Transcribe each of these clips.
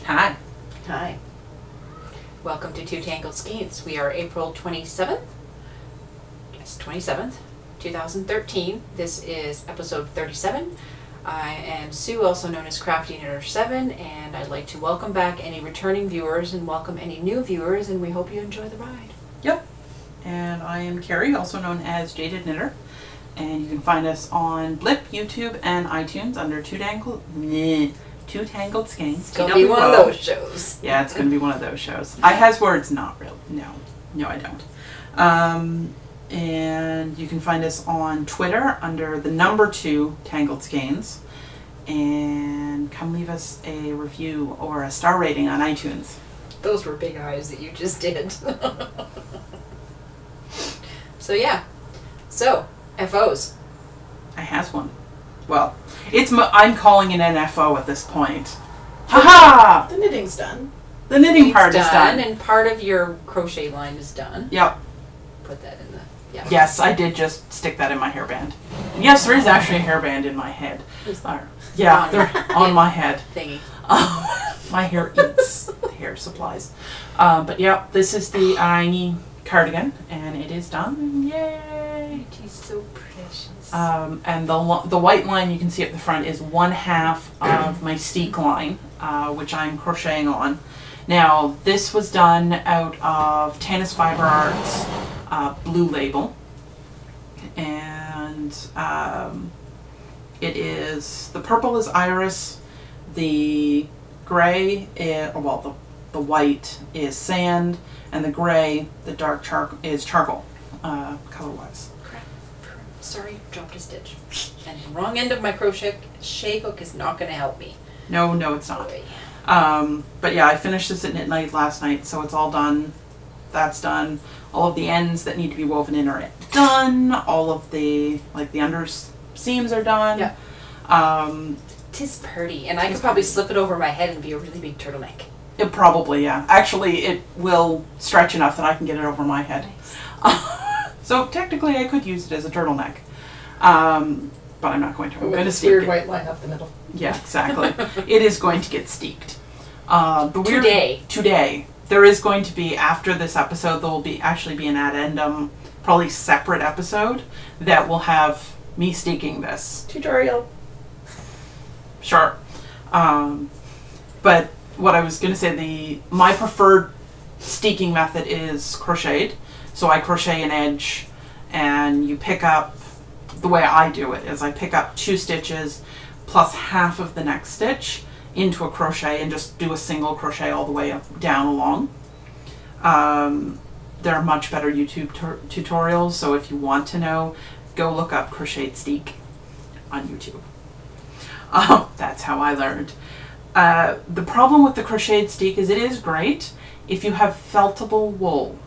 Hi. Hi. Welcome to Two Tangled Skeins. We are April 27th. Yes, 27th, 2013. This is episode 37. I am Sue, also known as Crafty Knitter 7, and I'd like to welcome back any returning viewers and welcome any new viewers, and we hope you enjoy the ride. Yep. And I am Kari, also known as Jaded Knitter. And you can find us on Blip, YouTube, and iTunes under Two Tangled Skeins. It's going to be one of those shows. Yeah, it's going to be one of those shows. I has words, not real. No, I don't. And you can find us on Twitter under the number 2 Tangled Skeins. And come leave us a review or a star rating on iTunes. Those were big eyes that you just did. So yeah. So, FOs. I has one. Well, I'm calling it an FO at this point. Ha-ha! The knitting's done. The knitting part is done. And part of your crochet line is done. Yep. Put that in the... Yeah. Yes, I did just stick that in my hairband. And yes, there is actually a hairband in my head. Yeah, they're on my head. Thingy. My hair eats the hair supplies. But yeah, this is the Aini cardigan, and it is done. Yay! It is so precious. And the white line you can see at the front is 1/2 of my steek line, which I'm crocheting on. Now, this was done out of Tannis Fiber Arts blue label, and it is, the purple is iris, the gray is, well, the white is sand, and the gray, the dark is charcoal, color-wise. Crap. Sorry, dropped a stitch. And the wrong end of my crochet hook is not going to help me. No, it's not. But yeah, I finished this at midnight last night, so it's all done. That's done. All of the ends that need to be woven in are done. All of the, like, the under seams are done. Yeah. Tis pretty, and I could probably slip it over my head and be a really big turtleneck. It probably, yeah. Actually, it will stretch enough that I can get it over my head. Nice. So technically, I could use it as a turtleneck, but I'm not going to. I'm going to steek weird it. white line up the middle. Yeah, exactly. It is going to get steeked. Today. There is going to be, after this episode, there will actually be an addendum, probably separate episode, that will have me steeking this. Tutorial. Sure. But what I was going to say, my preferred steeking method is crocheted. So I crochet an edge, and you pick up, the way I do it is I pick up 2 stitches plus half of the next stitch into a crochet and just do a single crochet all the way up, down along. There are much better YouTube tutorials, so if you want to know, go look up crocheted steek on YouTube. That's how I learned. The problem with the crocheted steek is it is great if you have feltable wool.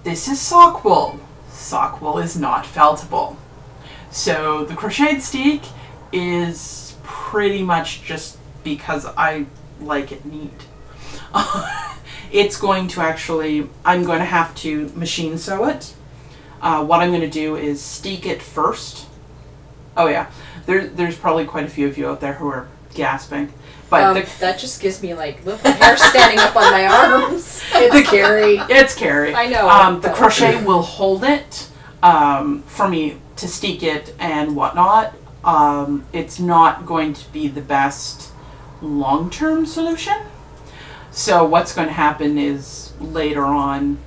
This is sock wool. Sock wool is not feltable. So the crocheted steek is pretty much just because I like it neat. It's going to actually, I'm going to have to machine sew it. What I'm going to do is steek it first. Oh yeah, there's probably quite a few of you out there who are gasping. But that just gives me like little hair standing up on my arms. It's scary. It's scary. I know. The crochet will hold it for me to steek it and whatnot. It's not going to be the best long-term solution. So what's going to happen is later on,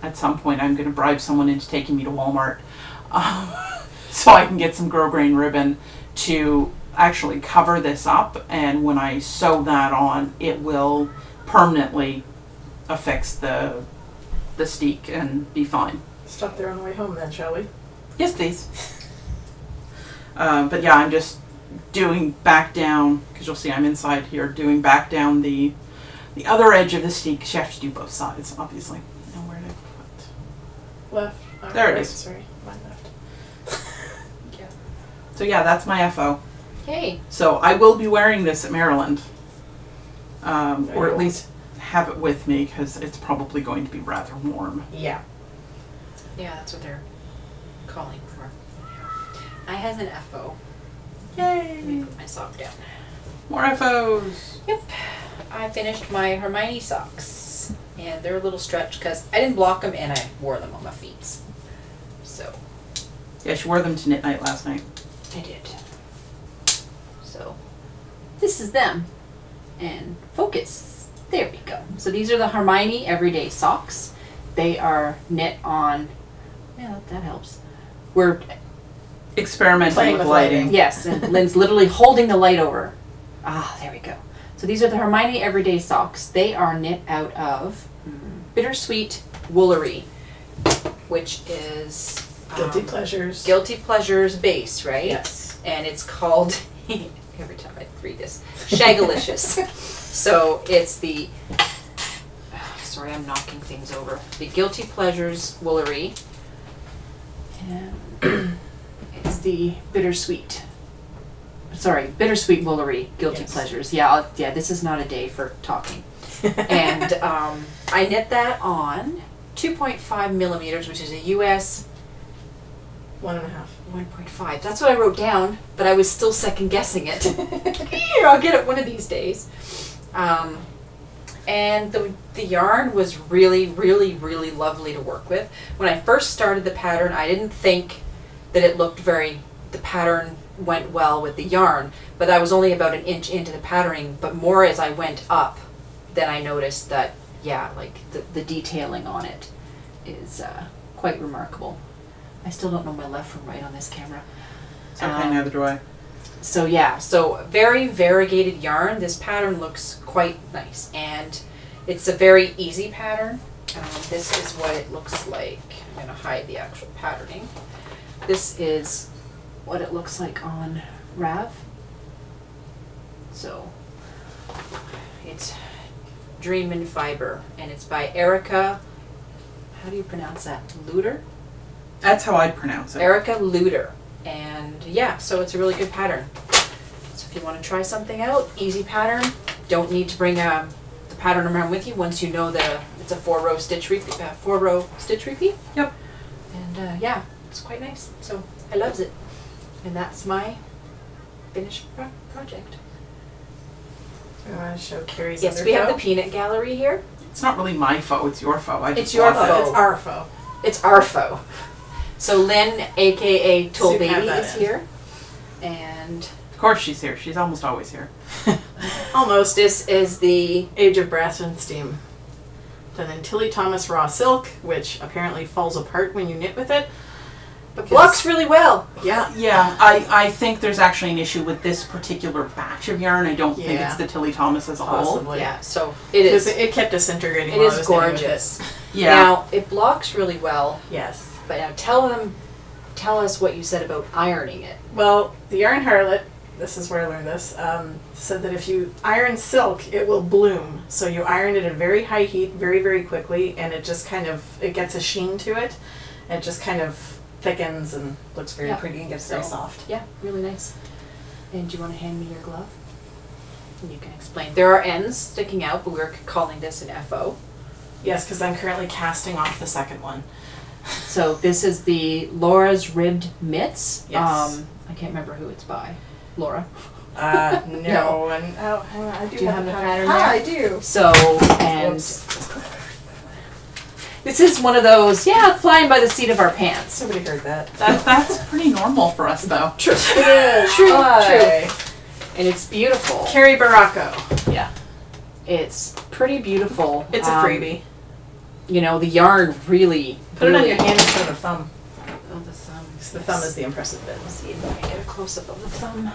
at some point, I'm going to bribe someone into taking me to Walmart so I can get some grosgrain ribbon to actually cover this up, and when I sew that on, it will permanently affix the steek and be fine. Stop there on the way home then, shall we? Yes, please. But yeah, I'm just doing back down, because you'll see I'm inside here, doing back down the other edge of the steek, because you have to do both sides, obviously. And where did I put? Left. Oh, there it right, is. Sorry, mine left. Yeah. So yeah, that's my FO. Hey. So I will be wearing this at Maryland, or at least have it with me, because it's probably going to be rather warm. Yeah. Yeah, that's what they're calling for. I has an FO. Yay! Let me put my sock down. More FOs. Yep. I finished my Hermione socks. And they're a little stretched because I didn't block them and I wore them on my feet. So. Yeah, she wore them to knit night last night. I did. So. This is them. And focus. There we go. So these are the Hermione Everyday Socks. They are knit on. Yeah, that helps. We're experimenting Playing with with lighting. lighting. yes, and Lynn's literally holding the light over. Ah, there we go. So these are the Hermione Everyday Socks. They are knit out of Bittersweet Woolery, which is Guilty Pleasures. Guilty Pleasures base, right? Yes. And it's called every time I read this, Shagalicious. So it's the sorry, I'm knocking things over. The Guilty Pleasures Woolery. And it's the Bittersweet. Sorry, Bittersweet Woolery Guilty Yes. Pleasures. Yeah, this is not a day for talking. And I knit that on 2.5 millimeters, which is a US 1.5. 1.5. That's what I wrote down, but I was still second guessing it. Here, I'll get it one of these days. And the yarn was really, really, really lovely to work with. When I first started the pattern, I didn't think that it looked the pattern went well with the yarn, but I was only about an inch into the patterning, but more as I went up, then I noticed that, yeah, like the detailing on it is quite remarkable. I still don't know my left from right on this camera. It's okay, neither do I. So yeah, so very variegated yarn. This pattern looks quite nice, and it's a very easy pattern. This is what it looks like. I'm going to hide the actual patterning. This is what it looks like on Rav. So it's Dream in Fiber, and it's by Erica. How do you pronounce that? Luder? That's how I'd pronounce it. Erica Luder. And yeah, so it's a really good pattern. So if you want to try something out, easy pattern. Don't need to bring the pattern around with you once you know that it's a 4-row stitch repeat. 4-row stitch repeat. Yep. And yeah, it's quite nice. So I loves it. And that's my finished project. I want to show Kari's Yes, other we have the faux. peanut gallery here. It's not really my faux, it's your faux. I just It's your bought it. faux. It's our faux. It's our faux. So Lynn, aka Tool Sue can have Baby, that is in. here. And Of course she's here. She's almost always here. Almost. this is the Age of Brass and Steam. Done in Tilly Thomas raw silk, which apparently falls apart when you knit with it. but blocks really well. Yeah. Yeah, I think there's actually an issue with this particular batch of yarn. I don't think Yeah. it's the Tilly Thomas as a whole. Possibly. Yeah, so it Because is. it kept disintegrating It while I is was knitting with gorgeous. Yeah. Now it blocks really well, it. Yes. but now tell us what you said about ironing it. Well, the Yarn Harlot, this is where I learned this, said that if you iron silk, it will bloom. So you iron it at very high heat very, very quickly, and it just kind of, it gets a sheen to it. And it just kind of thickens and looks very Yeah. pretty and gets very So, soft. Yeah, really nice. And do you want to hand me your glove? And you can explain. There are ends sticking out, but we're calling this an FO. Yes, because I'm currently casting off the second one. So this is the Laura's Ribbed Mitts. Yes. I can't remember who it's by. Laura. No, and oh, hang on, I do, Do you have have the the pattern. pattern Ah, there? I do. So, and Whoops. this is one of those, yeah, flying by the seat of our pants. Somebody heard that. That's pretty normal for us, though. True. It is. True, Hi. And it's beautiful. Kari Baracco. Yeah. It's pretty beautiful. It's a freebie. You know, the yarn really, Put it on really, your hand instead of the thumb. Oh, the thumb. The thumb is the impressive bit. Let's see if I can get a close-up of the thumb.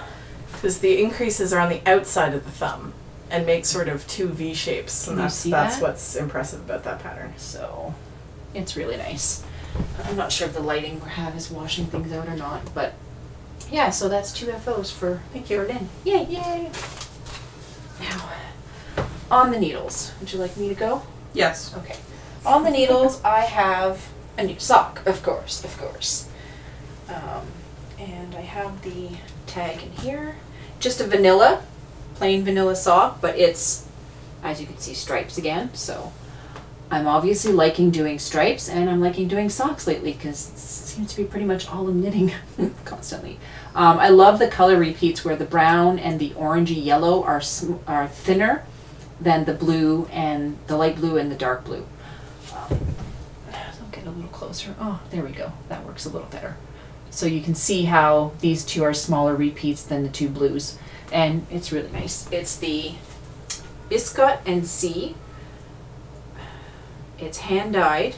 Because the increases are on the outside of the thumb and make sort of two V shapes. Can And you that's see that's that? what's impressive about that pattern. So, it's really nice. I'm not sure if the lighting we have is washing things out or not, but yeah, so that's 2 FOs for Lynn. Yay! Yay! Now, on the needles. Would you like me to go? Yes. Okay. On the needles, I have a new sock, of course. And I have the tag in here. Just a plain vanilla sock, but it's, as you can see, stripes again. So I'm obviously liking doing stripes, and I'm liking doing socks lately because it seems to be pretty much all I'm knitting constantly. I love the color repeats where the brown and the orangey yellow are thinner than the blue and the light blue and the dark blue. I'll get a little closer. Oh, there we go. That works a little better. So you can see how these two are smaller repeats than the two blues, and it's really nice. It's the Biscot and C. It's hand dyed,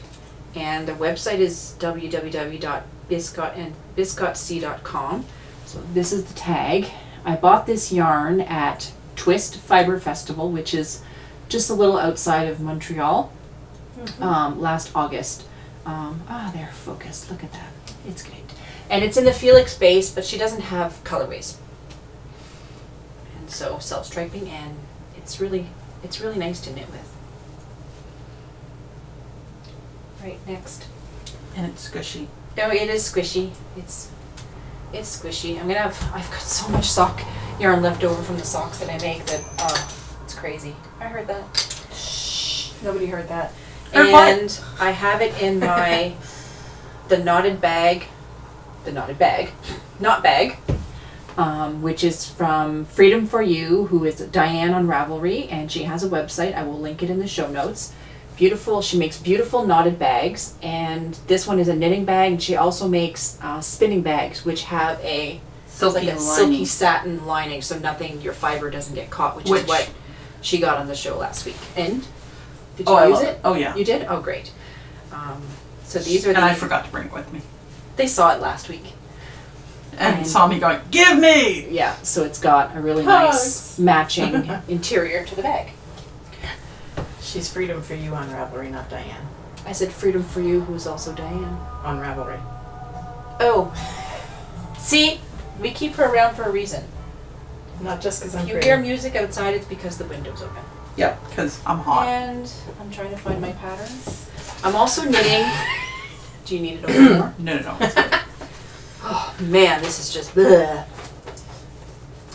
and the website is www.biscotc.com. So this is the tag. I bought this yarn at Twist Fiber Festival, which is just a little outside of Montreal, last August. There, focus, look at that. It's great. And it's in the Felix base, but she doesn't have colorways. And so self-striping, and it's really nice to knit with. Right, next. And it's squishy. Oh, it is squishy. It's squishy. I've got so much sock yarn left over from the socks that I make that, it's crazy. I heard that. Shh, nobody heard that. And I have it in my, knot bag, which is from Freedom for You, who is Diane on Ravelry, and she has a website. I will link it in the show notes. Beautiful. She makes beautiful knotted bags, and this one is a knitting bag, and she also makes spinning bags, which have a silky satin lining, so your fiber doesn't get caught, which is what she got on the show last week. And did you use it? Oh yeah. You did? Oh great. So these are and I forgot to bring it with me. They saw it last week. And saw me going, give me! Yeah, so it's got a really nice matching interior to the bag. She's Freedom for You on Ravelry, not Diane. I said Freedom for You, who is also Diane. On Ravelry. Oh. See? We keep her around for a reason. Not just because I'm If you hear music outside, it's because the window's open. Yep, because I'm hot. And I'm trying to find my pattern. I'm also knitting. Do you need it over more? No. It's good. Oh man, this is just bleh.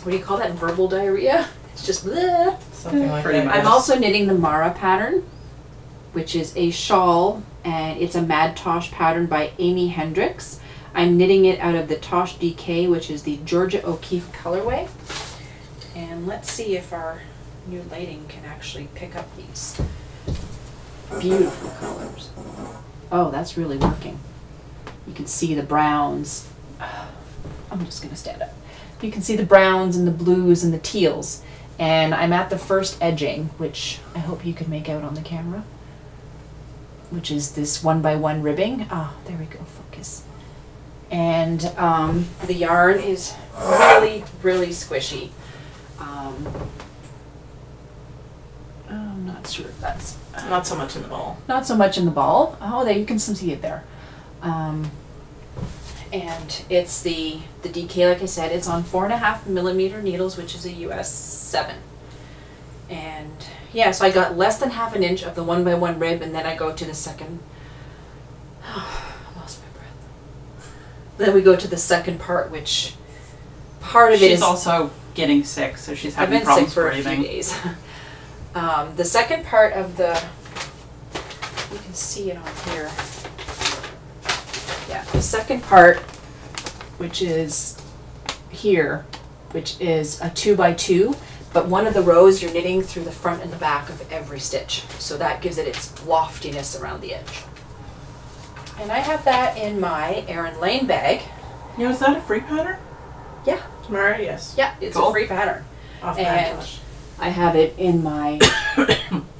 What do you call that? Verbal diarrhea? It's just bleh. Something like Pretty that. much. I'm also knitting the Mara pattern, which is a shawl, and it's a Mad Tosh pattern by Amy Hendricks. I'm knitting it out of the Tosh DK, which is the Georgia O'Keeffe colorway. And let's see if our new lighting can actually pick up these beautiful colors. Oh, that's really working. You can see the browns. I'm just going to stand up. You can see the browns and the blues and the teals. And I'm at the first edging, which I hope you can make out on the camera, which is this 1x1 ribbing. Oh, there we go, focus. And the yarn is really, really squishy. I'm not sure if that's... Not so much in the ball. Not so much in the ball. Oh, there, you can see it there. And it's the DK, like I said, it's on 4.5mm needles, which is a US 7. And yeah, so I got less than half an inch of the 1x1 rib, and then I go to the second. I lost my breath. Then we go to the second part, which part of it is... She's also getting sick, so she's having I've been problems sick for breathing. a few days. The second part of the... You can see it on here. Yeah, the second part, which is here, which is a 2x2, but one of the rows you're knitting through the front and the back of every stitch, so that gives it its loftiness around the edge. And I have that in my Erin Lane bag. Now, is that a free pattern? Yeah. Tomorrow, yes. Yeah, it's Cool. a free pattern. Off And Macintosh. I have it in my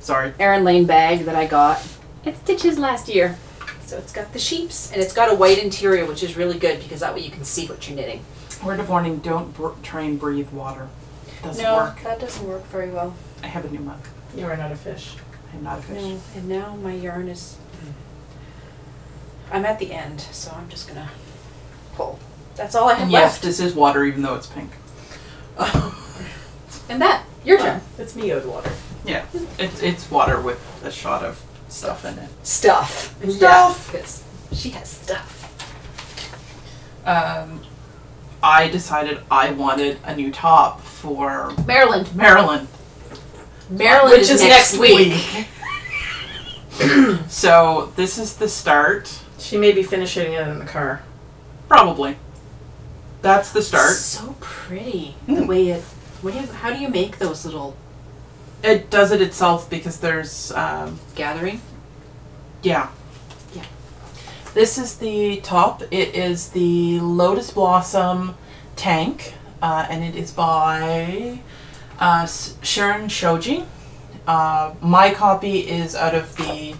Sorry. Erin Lane bag that I got at Stitches last year. So it's got the sheeps, and it's got a white interior, which is really good because that way you can see what you're knitting. Word of warning, don't try and breathe water. Doesn't No, work. that doesn't work very well. I have a new mug. You are not a fish. I'm not a fish. No, and now my yarn is... I'm at the end, so I'm just going to pull. That's all I have And yes, left. this is water, even though it's pink. And that, your turn. It's Mio'd water. Yeah, it's water with a shot of stuff in it. Stuff. Stuff. Because she has stuff. I decided I wanted a new top for Maryland. Maryland. Maryland Which is next week. So this is the start. She may be finishing it in the car. Probably. That's the start. So pretty. The way it. How do you make those little It does it itself because there's gathering? yeah. Yeah. This is the top. It is the Lotus Blossom tank, and it is by Sharon Shoji. My copy is out of the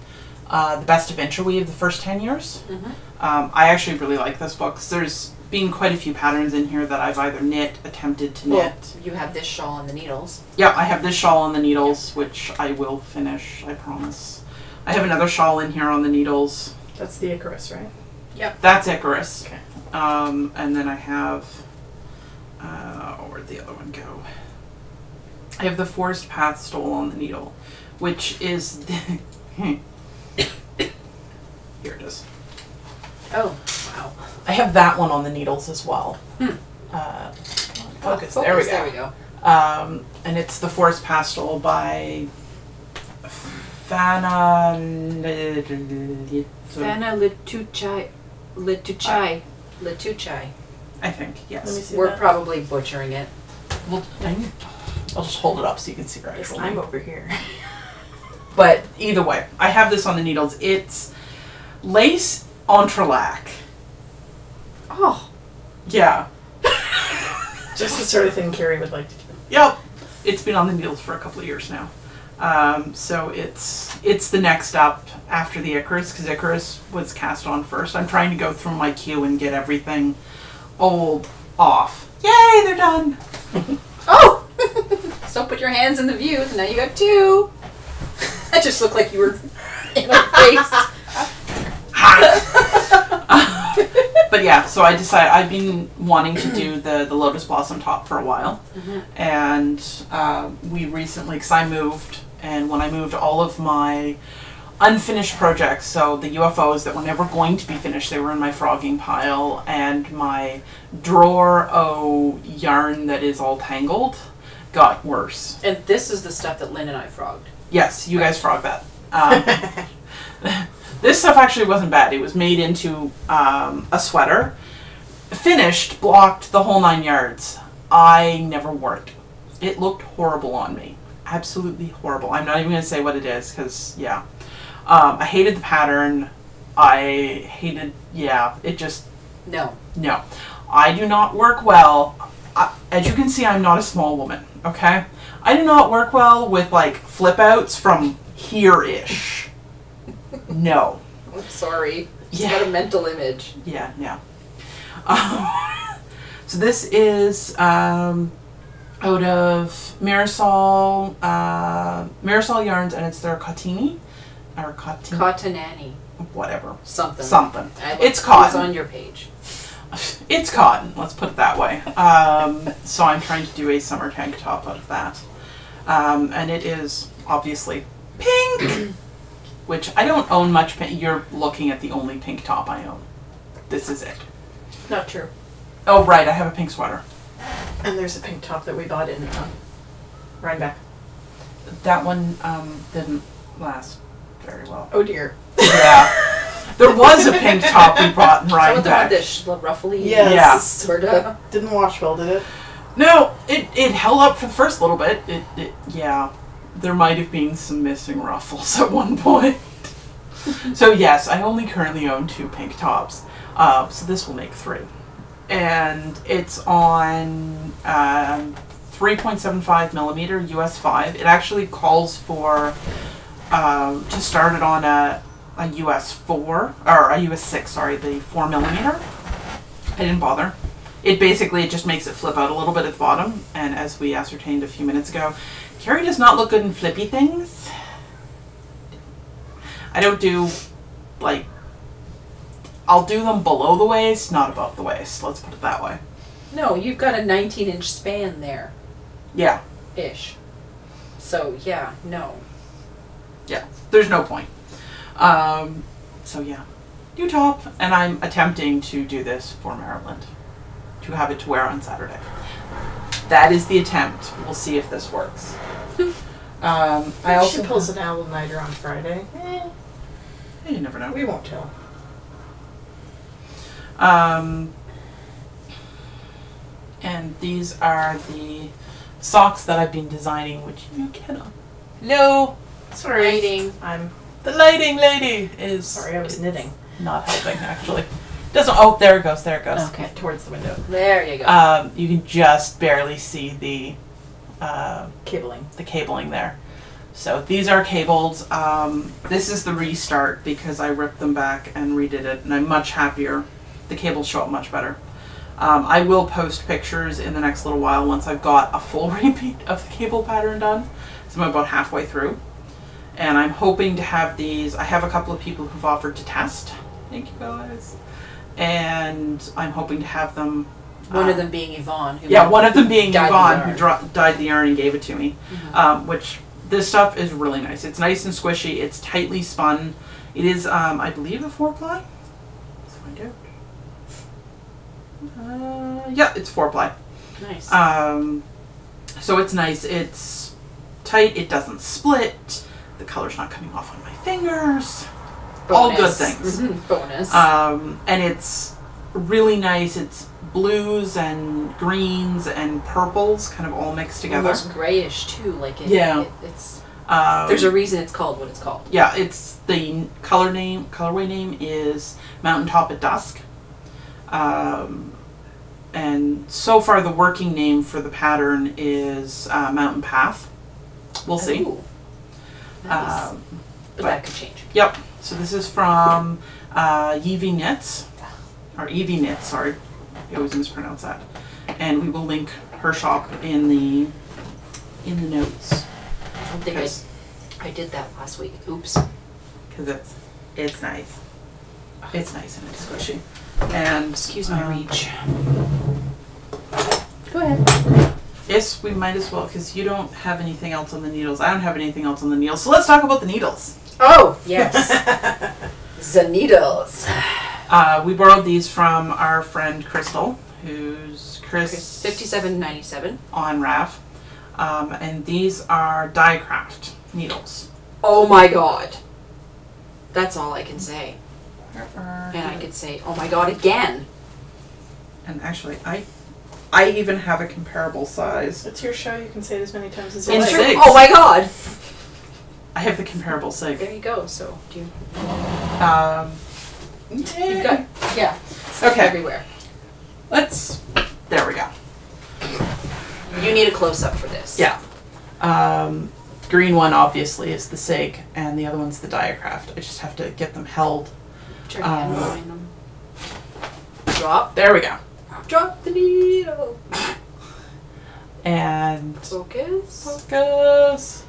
Best of Interweave, the first 10 years. Mm-hmm. I actually really like this book. 'Cause there's been quite a few patterns in here that I've either attempted to knit. Well, you have this shawl and the needles. Yeah, I have this shawl on the needles, which I will finish, I promise. I have another shawl in here on the needles. That's the Icarus, right? Yep. That's Icarus. Okay. And then I have, where'd the other one go? I have the Forest Path Stole on the needle, which is, here it is. Oh, wow. I have that one on the needles as well. Focus. There we go. There we go. And it's the Forest Pastel by Fana Lituchai. I think, yes. Let me see We're that. probably butchering it. I'll just hold it up so you can see her Yes, actual I'm name. over here. But either way, I have this on the needles. It's lace entrelac. Oh. Yeah. Just the sort of thing Kari would like to do. Yep. It's been on the needles for a couple of years now. So it's the next up after the Icarus, because Icarus was cast on first. I'm trying to go through my queue and get everything old off. Yay, they're done. Oh! So put your hands in the view. Now you got two. That just looked like you were in my face. But yeah, so I decided I've been wanting to do the Lotus Blossom top for a while. Mm-hmm. And we recently, because I moved, and when I moved, all of my unfinished projects, so the UFOs that were never going to be finished, they were in my frogging pile, and my drawer of yarn that is all tangled got worse. And this is the stuff that Lynn and I frogged. Yes, you guys frog that. This stuff actually wasn't bad. It was made into a sweater. Finished, blocked, the whole 9 yards. I never wore it. It looked horrible on me. Absolutely horrible. I'm not even going to say what it is, because, yeah. I hated the pattern. I hated, yeah, it just... No. No. I do not work well. As you can see, I'm not a small woman, okay? I do not work well with, like, flip-outs from here-ish. No. I'm sorry. Just Yeah. got a mental image. Yeah, yeah. So this is out of Marisol Yarns, and it's their Cotini. Or Cotini. Cottonani. Whatever. Something. Something. It's It's cotton. on your page. It's cotton, let's put it that way. So I'm trying to do a summer tank top out of that. And it is obviously pink, which I don't own much pink. You're looking at the only pink top I own. This is it. Not true. Oh, right, I have a pink sweater. And there's a pink top that we bought in Rhinebeck. That one didn't last very well. Oh dear. Yeah. There was a pink top we bought in So with the Rhinebeck. this ruffly Yes. sort of. Didn't wash well, did it? No, it held up for the first little bit. Yeah. There might have been some missing ruffles at one point. So yes, I only currently own 2 pink tops. So this will make 3. And it's on 3.75 millimeter US 5. It actually calls for to start it on a US 4 or a US 6. Sorry, the 4 millimeter. I didn't bother. It just makes it flip out a little bit at the bottom. And as we ascertained a few minutes ago, Kari does not look good in flippy things. I don't do, like, I'll do them below the waist, not above the waist. Let's put it that way. No, you've got a 19-inch span there. Yeah. Ish. So, yeah, no. Yeah. There's no point. So, yeah. New top. And I'm attempting to do this for Maryland. To have it to wear on Saturday. That is the attempt. We'll see if this works. I If also she pulls an all-nighter on Friday. You never know. We won't tell. And these are the socks that I've been designing, which you cannot. Hello. Sorry. I'm The lighting lady is. sorry. I was knitting. Not helping actually. Doesn't. Oh, there it goes. There it goes. Okay, towards the window. There you go. You can just barely see the Cabling. cabling there. So these are cabled. This is the restart because I ripped them back and redid it, and I'm much happier. The cables show up much better. I will post pictures in the next little while once I've got a full repeat of the cable pattern done. So I'm about halfway through. And I'm hoping to have these. I have a couple of people who've offered to test. Thank you guys. And I'm hoping to have them. One of them being Yvonne. Who Yeah, one of them being dyed the Yvonne, who yarn. dyed the yarn and gave it to me. Mm-hmm. Which this stuff is really nice. It's nice and squishy. It's tightly spun. It is, I believe, a 4-ply. Let's find out. Yeah, it's 4-ply. Nice. So it's nice. It's tight. It doesn't split. The color's not coming off on my fingers. All good things. Bonus. And it's really nice. It's blues and greens and purples kind of all mixed together. Almost grayish too. Like it. Yeah. It's. Um, There's a reason it's called what it's called. Yeah, it's the colorway name is Mountaintop at Dusk. And so far the working name for the pattern is Mountain Path. We'll see. Ooh. Nice. But that could change. Yep. So this is from Evie Knits, or Evie Knits, sorry. I always mispronounce that. And we will link her shop in the notes. I don't think I did that last week. Oops. Because it's nice. It's nice and it's squishy. And Excuse my reach. Go ahead. yes, we might as well, because you don't have anything else on the needles. I don't have anything else on the needles. So let's talk about the needles. Oh, yes. The needles. We borrowed these from our friend Crystal, who's Chris 57.97. on RAF. And these are die-craft needles. Oh my god. That's all I can say. And I could say, oh my god, again. And actually, I even have a comparable size. It's your show. You can say it as many times as you In like. sig. Oh my god. I have the comparable sig. There you go. So, do you... You've got... Yeah. Okay. Everywhere. There we go. You need a close-up for this. Yeah. The green one obviously is the sig, and the other one's the die-craft. I just have to get them held. Turn your hand behind them. Drop. There we go. Drop the needle. And Focus. focus.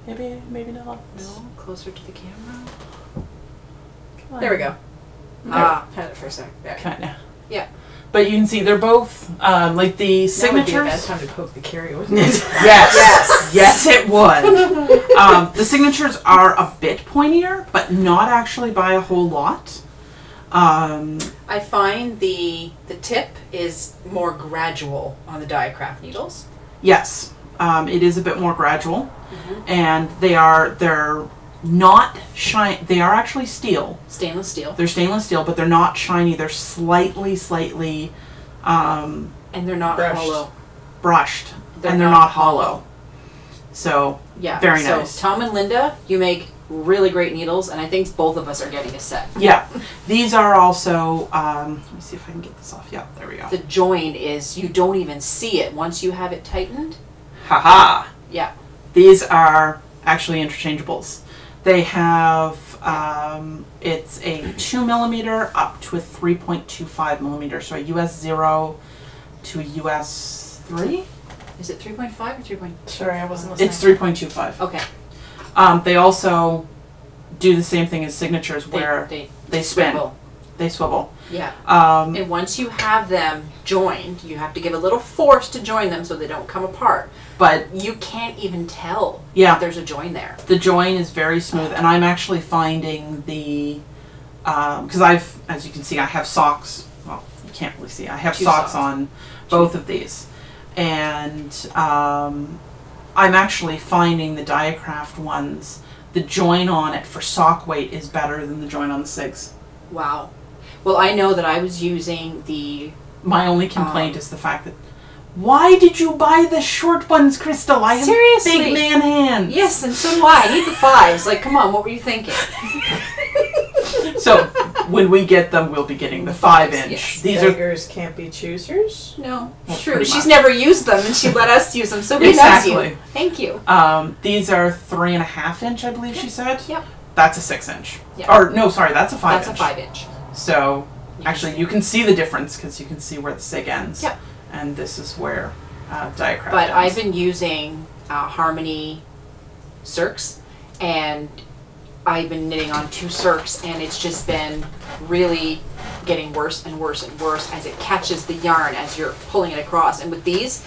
Maybe not. No, closer to the camera. Come on. There we go. Ah. Had it for a sec. There. Kinda. Yeah. But you can see they're both like the That would be a bad signatures. time to poke the Kari, wouldn't it? Yes. Yes, it would. The signatures are a bit pointier, but not actually by a whole lot. I find the tip is more gradual on the die-craft needles. Yes, it is a bit more gradual, and they're not shiny. They are actually steel. Stainless steel. They're stainless steel, but they're not shiny. They're slightly And they're not Brushed. hollow. brushed, They're and they're not not hollow. So Yeah. very so nice. Tom and Linda, you make really great needles, and I think both of us are getting a set. Yeah, these are also. Let me see if I can get this off. Yeah, there we go. The join is, you don't even see it once you have it tightened. Haha. Yeah. These are actually interchangeables. They have, it's a 2 millimeter up to a 3.25 millimeter. So a US 0 to a US 3? Is it 3.5 or 3.2? Sorry, I wasn't listening. It's 3.25. Okay. They also do the same thing as signatures where they spin. swivel. They swivel. Yeah. Um, And once you have them joined, you have to give a little force to join them so they don't come apart. but You can't even tell Yeah. that there's a join there. the join is very smooth, and I'm actually finding the, because as you can see, I have socks. Well, you can't really see. I have Two socks socks. on both of these, and I'm actually finding the die-craft ones the join on it for sock weight is better than the join on the SIGs. Wow. Well, I know that I was using the... My only complaint is the fact that, why did you buy the short ones, Crystal? I have Seriously? big man hands. Yes, and so do I. I need the 5s. Like, come on, what were you thinking? So when we get them, we'll be getting the 5-inch. Yes. These are Beggars can't be choosers. No, Well, true. pretty She's much. never used them, and she let us use them, so we Exactly. love you. Thank you. these are 3.5-inch, I believe she said. Yep. That's a 6-inch. Yep. Or no, sorry, that's a 5-inch. That's a 5-inch. So You can actually, see. you can see the difference because you can see where the SIG ends. Yep. And this is where diacraft But ends. I've been using Harmony Circs, and I've been knitting on 2 Circs, and it's just been really getting worse and worse and worse as it catches the yarn as you're pulling it across. And with these,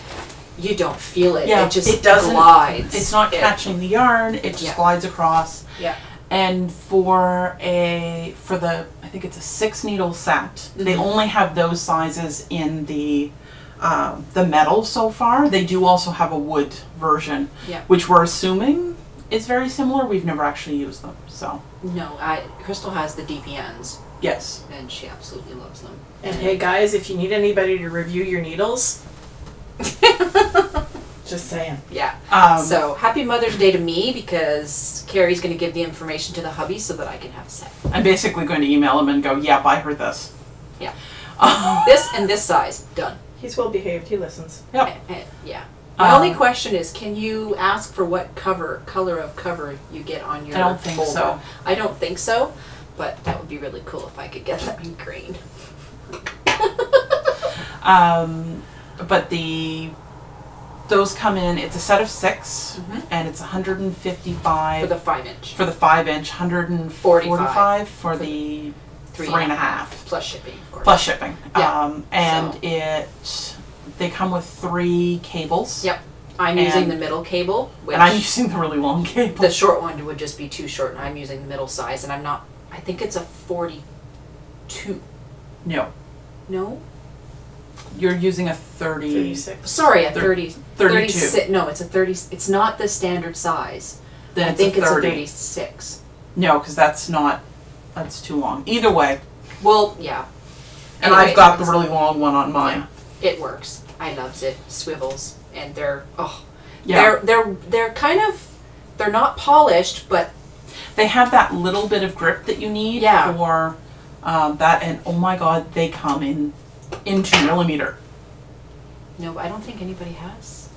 you don't feel it. Yeah, it just it doesn't. glides. It's not It- catching the yarn. It just Yeah. glides across. Yeah. And for the I think it's a 6 needle set. They Mhm. only have those sizes in the metal so far. They do also have a wood version, Yeah. which we're assuming is very similar. We've never actually used them, so No, Crystal has the DPNs, yes. and she absolutely loves them. And hey guys, if you need anybody to review your needles, just saying. Yeah. Um, So happy Mother's Day to me, because Carrie's going to give the information to the hubby so that I can have a set. I'm basically going to email him and go, yeah, buy her this. Yeah. Um, This and this size, done. He's well behaved. He listens. Yep. Yeah. My Um, only question is, can you ask for what color of cover you get on your I don't think folder? so. I don't think so, but that would be really cool if I could get that in green. But those come in. It's a set of 6, Mhm. and it's 155 For the 5-inch. for the 5-inch, 145 for the 3.5 Plus shipping, of course. plus shipping. Yeah. And So- they come with 3 cables. Yep. I'm using And- the middle cable, which And I'm using the really long cable. the short one would just be too short, and I'm using the middle size, and I think it's a 42. No, No? you're using a 30. 36. Sorry, a Thir- 30. 32. 36. No, it's a 30. It's not the standard size. Then I it's think a it's 30. a 36. No, because that's too long. Either way, Well, yeah. and Anyways, I've got the it's- really long one on mine. It works. I loves it. Swivels, and they're Yeah, they're kind of, they're not polished, but they have that little bit of grip that you need Yeah. for that. And oh my God, they come in 2mm. no, I don't think anybody has.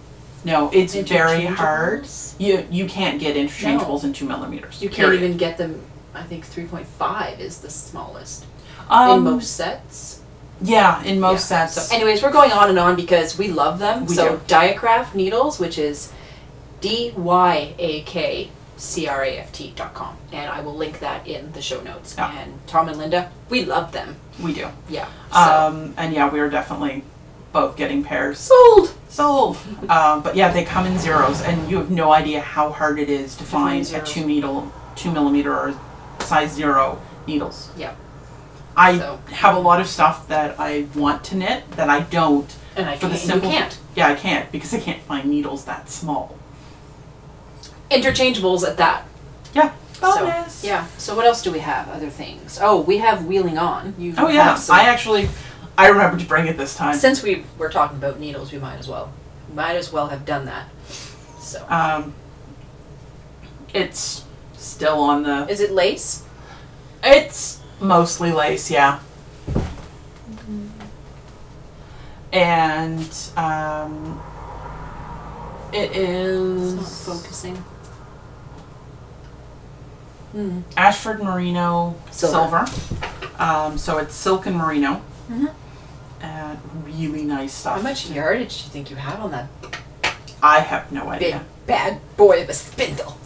No, it's very hard. Interchangeables? You can't get interchangeables in 2mm. You can't even get them. I think 3.5 is the smallest in in most sets. Yeah, in most Yeah. sets. So, anyways, we're going on and on because we love them. We So, do. Diacraft Needles, which is DYAKCRAFT.com, and I will link that in the show notes. Yeah. And Tom and Linda, we love them. We do. Yeah. So. And yeah, we are definitely both getting pairs. Sold. But yeah, they come in zeros, and you have no idea how hard it is to find a zeros. 2mm or size 0 needles. Yeah. I So. have a lot of stuff that I want to knit that I don't. And I For the can't, simple- you can't. Yeah, I can't because I can't find needles that small. Interchangeables at that. Yeah. So, Bonus. yeah. So what else do we have? Other things. Oh, we have Wheeling On. You Oh yeah. have some- I remembered to bring it this time. Since we were talking about needles, we might as well have done that. So. It's still on the. Is it lace? It's mostly lace, yeah. And it is It's not focusing. Ashford Merino Silver. Silver. So it's silk and merino. Mhm. And really nice stuff. How much yardage do you think you have on that I have no big idea. bad boy of a spindle?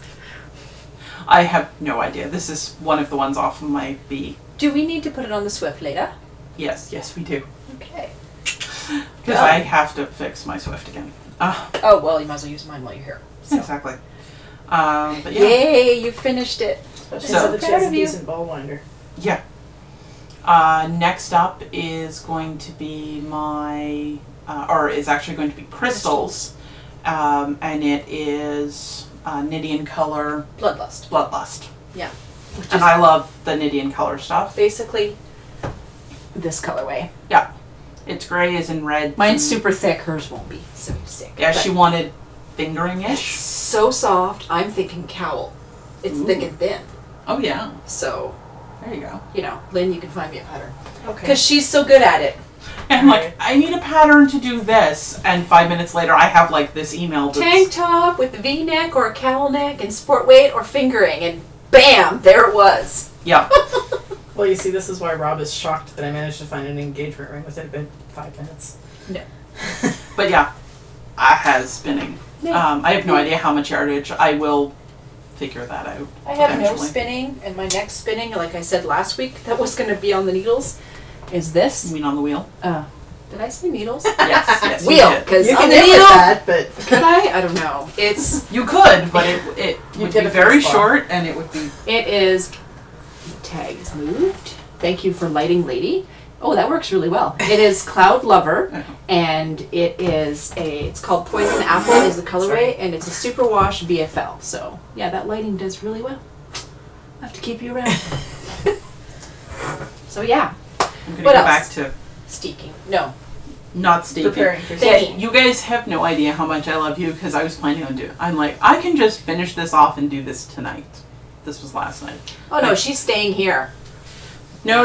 I have no idea. This is one of the ones off of my B. Do we need to put it on the Swift later? Yes, we do. Okay. Because Oh. I have to fix my Swift again. Oh, well, you might as well use mine while you're here. So. Exactly. But yeah. Yay, you finished it. Especially So- so that she Proud has a of you. decent ball winder. Yeah. Next up is going to be or is actually going to be Crystals. And it is Nidian Color Bloodlust. Bloodlust. Yeah. Which And is I love the Nidian Color stuff. basically this colorway. Yeah. It's grays and reds. Mine's and, super thick. Hers won't be so thick. Yeah, But she wanted it's fingering-ish. so soft. I'm thinking cowl. It's thick and thin. Oh, yeah. So, There you go. you know, Lynn, you can find me a pattern. Okay. Because she's so good at it. And I'm like, I need a pattern to do this. And 5 minutes later, I have like this email that's... Tank top with a V-neck or a cowl neck and sport weight or fingering. And bam, there it was. Yeah. Well, you see, this is why Rob is shocked that I managed to find an engagement ring within about 5 minutes. No. But yeah, I has spinning. Yeah. I have no idea how much yardage. I will figure that out. I have no eventually. spinning, and my next spinning, like I said last week, that was going to be on the needles, is You this. mean on the wheel? Did I say needles? Yes. You Wheel, did. because You on can the live with needle. that, but Could I? I don't know. It's You could, but it You would did be a very fastball. short, and it would be... It is. Tag is moved. Thank you for lighting, lady. Oh, that works really well. It is Cloud Lover, and it is it's called Poison Apple is the colorway, Sorry. and it's a superwash BFL. So yeah, that lighting does really well. I have to keep you around. So yeah, I'm going to What go else? back to steaking. No, not steaking. preparing for Thank steaking. You guys have no idea how much I love you because I was planning on doing. I'm like, I can just finish this off and do this tonight. This was last night. oh no, she's staying here. No,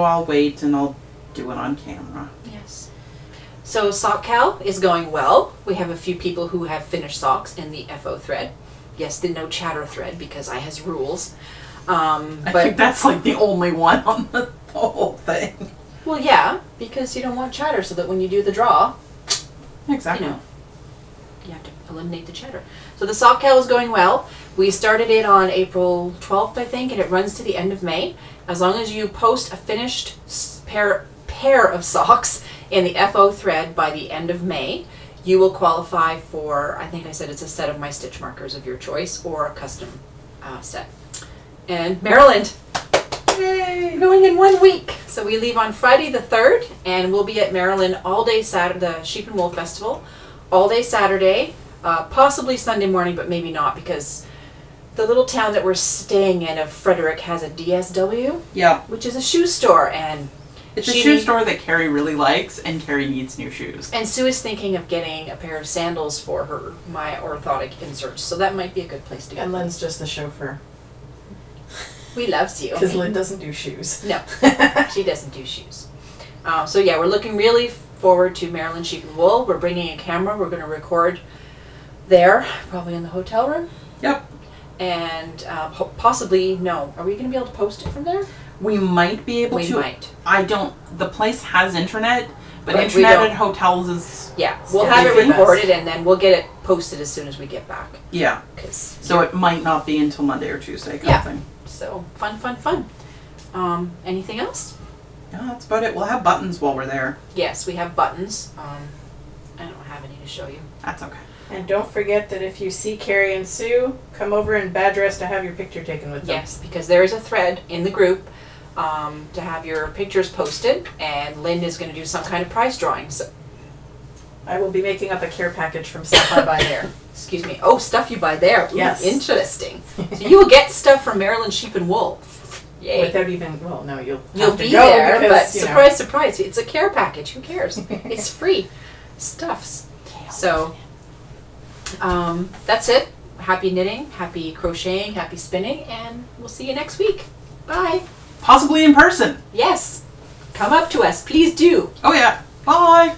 I'll wait and I'll do it on camera. Yes. So sock cal is going well. We have a few people who have finished socks in the FO thread. Yes, the no chatter thread because I has rules. I But think that's like the only one on the whole thing. well, yeah, because you don't want chatter, so that when you do the draw, Exactly. you know, you have to eliminate the chatter. So the sock cal is going well. We started it on April 12th, I think, and it runs to the end of May. As long as you post a finished pair of socks in the FO thread by the end of May, you will qualify for, I think I said it's a set of my stitch markers of your choice or a custom set. And Maryland, Yay! going in 1 week. So we leave on Friday the 3rd, and we'll be at Maryland all day Saturday, the Sheep and Wool Festival, all day Saturday, possibly Sunday morning, but maybe not because the little town that we're staying in of Frederick has a DSW, Yeah. which is a shoe store, and It's a she shoe need- store that Carrie really likes, and Carrie needs new shoes. And Sue is thinking of getting a pair of sandals for her, my orthotic inserts, so that might be a good place to go. And Lynn's just the chauffeur. We loves you. Because Lynn doesn't do shoes. No, she doesn't do shoes. So yeah, we're looking really forward to Maryland Sheep and Wool. We're bringing a camera. We're going to record there, probably in the hotel room. Yep. And possibly, no. Are we going to be able to post it from there? We might be able We to. might. I don't. The place has internet, but But we internet don't. at hotels is Yeah, we'll Yeah, have it maybe recorded and then we'll get it posted as soon as we get back. yeah. 'Cause So it might not be until Monday or Tuesday. Kind Yeah. of thing. so fun. Anything else? No, that's about it. We'll have buttons while we're there. Yes, we have buttons. I don't have any to show you. That's okay. And don't forget that if you see Kari and Sue, come over and badger us to have your picture taken with them. Yes, because there is a thread in the group to have your pictures posted, and Lynn is going to do some kind of prize drawing. So, I will be making up a care package from stuff I buy there. excuse me. Oh, stuff you buy there. Ooh, Yes. Interesting. So you will get stuff from Maryland Sheep and Wool. Yay. Without even, well, no, you'll You'll have to be go there, because, but you know. surprise, surprise, it's a care package. Who cares? It's free stuffs. So, that's it. Happy knitting, happy crocheting, happy spinning, and we'll see you next week. Bye. Possibly in person. Yes. Come up to us. Please do. Oh yeah. Bye.